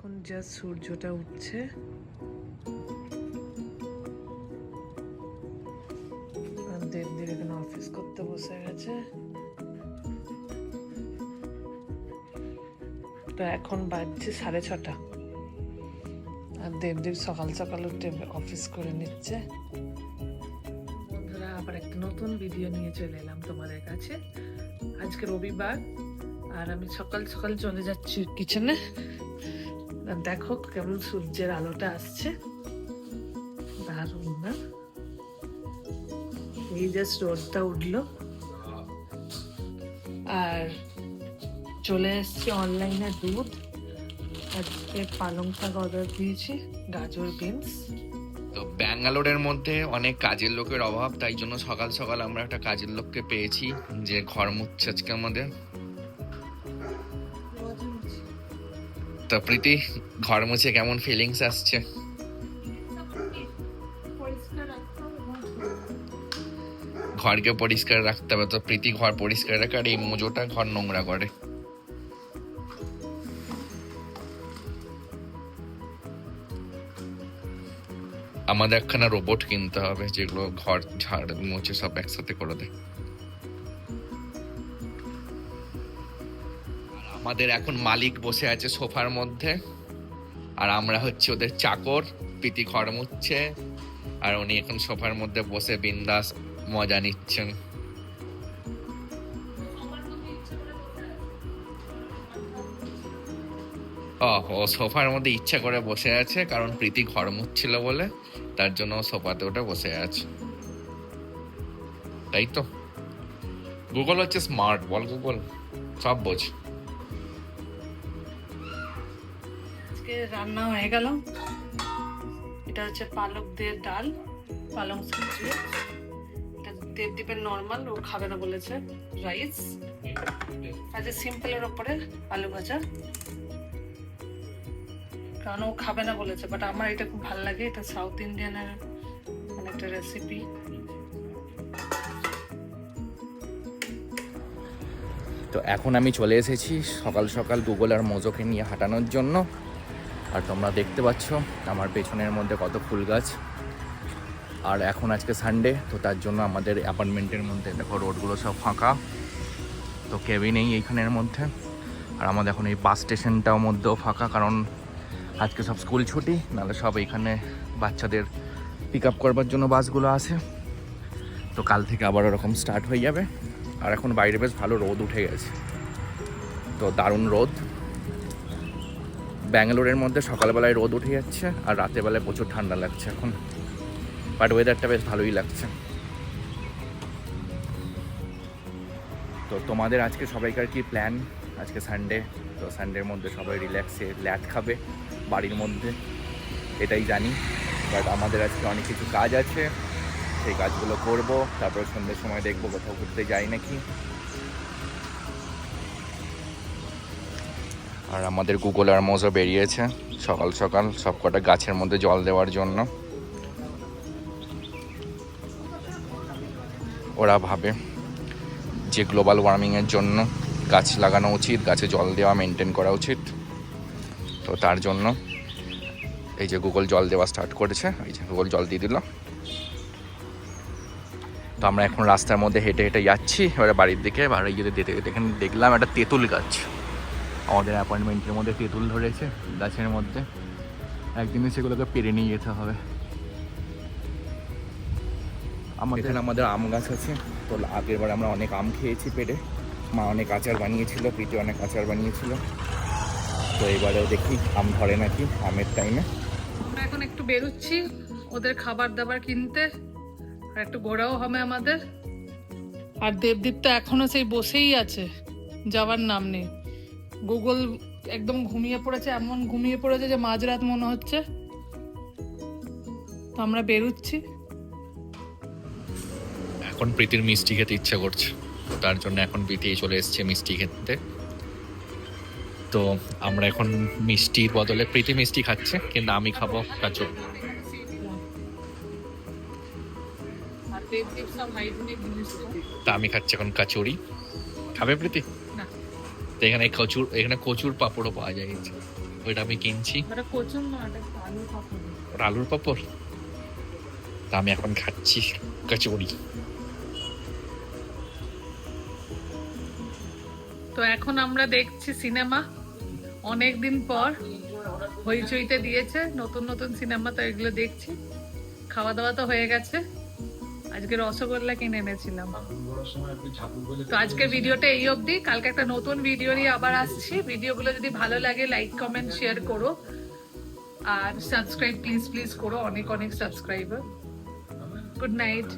এখন জাস্ট সূর্যটা উঠছে। দেবদের এখানে অফিস করতে বসে গেছে। তো এখন বাজছে 6:30 আর দেবদেব সকাল সকাল উঠে অফিস করে নিচ্ছে। বন্ধুরা, আবার একটা নতুন ভিডিও নিয়ে চলে এলাম তোমাদের কাছে। আজকে রবিবার আর আমি সকাল সকাল চলে যাচ্ছি কিচেনে। দেখো কেমন সূর্যের আলোটা আসছে, দারুণ না? এই জাস্ট রোদটা উঠলো আর চলে এসছি অনলাইনে দুধ। আজকে পালং শাক অর্ডার দিয়েছি, গাজর, বিনস। তো ব্যাঙ্গালোরের মধ্যে অনেক কাজের লোকের অভাব, তাই জন্য সকাল সকাল আমরা একটা কাজের লোককে পেয়েছি যে ঘর মুছছে আজকে আমাদের। তো প্রীতি, ঘর মুছে কেমন ফিলিংস আসছে? ঘরকে পরিষ্কার রাখতে হবে, তো প্রীতি ঘর পরিষ্কার রাখে আর এই মোজোটা ঘর নোংরা করে। আমাদের একখানা রোবট কিনতে হবে যেগুলো ঘর ঝাড় মুছে সব একসাথে করে দেয়। আমাদের এখন মালিক বসে আছে সোফার মধ্যে আর আমরা হচ্ছে ওদের চাকর। প্রীতি ঘর মুছছে আর উনি এখন সোফার মধ্যে বসে বিন্দাস মজা নিচ্ছেন। ও সোফার মধ্যে ইচ্ছা করে বসে আছে কারণ প্রীতি ঘর মুছছিল বলে, তার জন্য সোফাতে ওটা বসে আছে, তাই তো? গুগল হচ্ছে স্মার্ট, বল গুগল সব বোঝ। আজকে রান্না হয়ে গেল। এটা হচ্ছে পালক দিয়ে ডাল, পালং শাক দিয়ে। এটা দেবদীপের নর্মাল, ও খাবে না বলেছে। রাইস আজকে সিম্পলের ওপরে আলু ভাজা, কারণ ও খাবে না বলেছে, বাট আমার এটা খুব ভালো লাগে। এটা সাউথ ইন্ডিয়ানের মানে একটা রেসিপি। তো এখন আমি চলে এসেছি সকাল সকাল গুগল আর মোজোকে নিয়ে হাঁটানোর জন্য। আর তোমরা দেখতে পাচ্ছ আমার পেছনের মধ্যে কত ফুল গাছ। আর এখন আজকে সানডে, তো তার জন্য আমাদের অ্যাপার্টমেন্টের মধ্যে দেখো রোডগুলো সব ফাঁকা, তো কেউই নেই এইখানের মধ্যে। আর আমাদের এখন এই বাস স্টেশনটাও মধ্যেও ফাঁকা, কারণ আজকে সব স্কুল ছুটি, নাহলে সব এইখানে বাচ্চাদের পিক আপ করবার জন্য বাসগুলো আসে। তো কাল থেকে আবার ওরকম স্টার্ট হয়ে যাবে। আর এখন বাইরে বেশ ভালো রোদ উঠে গেছে, তো দারুণ রোদ। ব্যাঙ্গালোরের মধ্যে সকালবেলায় রোদ উঠে যাচ্ছে আর রাতেরবেলায় প্রচুর ঠান্ডা লাগছে এখন, বাট ওয়েদারটা বেশ ভালোই লাগছে। তো তোমাদের আজকে সবাইকার কি প্ল্যান? আজকে সানডে, তো সানডের মধ্যে সবাই রিল্যাক্সে ল্যাট খাবে বাড়ির মধ্যে, এটাই জানি। বাট আমাদের আজকে অনেক কিছু কাজ আছে, সেই কাজগুলো করব। তারপরে সন্ধ্যের সময় দেখবো কোথাও ঘুরতে যাই নাকি। আর আমাদের গুগল আর মোজো বেরিয়েছে সকাল সকাল সব কটা গাছের মধ্যে জল দেওয়ার জন্য। ওরা ভাবে যে গ্লোবাল ওয়ার্মিংয়ের জন্য গাছ লাগানো উচিত, গাছে জল দেওয়া মেনটেন করা উচিত। তো তার জন্য এই যে গুগল জল দেওয়া স্টার্ট করেছে, এই যে গুগল জল দিয়ে দিল। তো আমরা এখন রাস্তার মধ্যে হেঁটে হেঁটে যাচ্ছি এবারে বাড়ির দিকে। বাড়ি গিয়ে এখানে দেখলাম একটা তেঁতুল গাছ, আমাদের অ্যাপার্টমেন্টের মধ্যে তেঁতুল ধরেছে গাছের মধ্যে। একদিনে সেগুলোকে পেরে নিয়ে যেতে হবে। আমাদের আম গাছ আছে, তো আগের বার আমরা অনেক আম খেয়েছি পেরে। মা অনেক আচার বানিয়েছিল, প্রীতি অনেক আচার বানিয়েছিল। তো এবারেও দেখি আম ধরে নাকি আমের টাইমে। আমরা এখন একটু বেরোচ্ছি ওদের খাবার দাবার কিনতে, আর একটু ঘোরাও হবে আমাদের। আর দেবদীপ তো এখনো সেই বসেই আছে, যাওয়ার নাম নেই। গুগল একদম ঘুমিয়ে পড়েছে, এমন ঘুমিয়ে পড়েছে যে মাঝরাত মনে হচ্ছে। তো আমরা বেরোচ্ছি। এখন প্রীতির মিষ্টি খেতে ইচ্ছা করছে, তো তার জন্য এখন প্রীতি চলে এসছে মিষ্টি খেতে। তো আমরা এখন মিষ্টির বদলে প্রীতি মিষ্টি খাচ্ছে, কিন্তু আমি খাবো কাচুরি। তা আমি খাচ্ছি এখন কাচুরি। খাবে প্রীতি? না। তো এখানে কচুর পাঁপড়ও পাওয়া যায়। ওইটা আমি কিনছি। এটা কচুর না, এটা আলু পাপড়। ওটা আলুর পাঁপড়। তা আমি এখন খাচ্ছি কচুরি। তো এখন আমরা দেখছি সিনেমা, অনেক দিন পর হইচইতে দিয়েছে নতুন নতুন সিনেমা, তো এগুলো দেখছি। খাওয়া দাওয়া তো হয়ে গেছে, আজকে রসগোল্লা কিনে এনেছিলাম। তো আজকে ভিডিওটা এই অবধি, কালকে একটা নতুন ভিডিও নিয়ে আবার আসছি। ভিডিওগুলো যদি ভালো লাগে লাইক কমেন্ট শেয়ার করো, আর সাবস্ক্রাইব প্লিজ প্লিজ করো, অনেক অনেক সাবস্ক্রাইবার। Good night.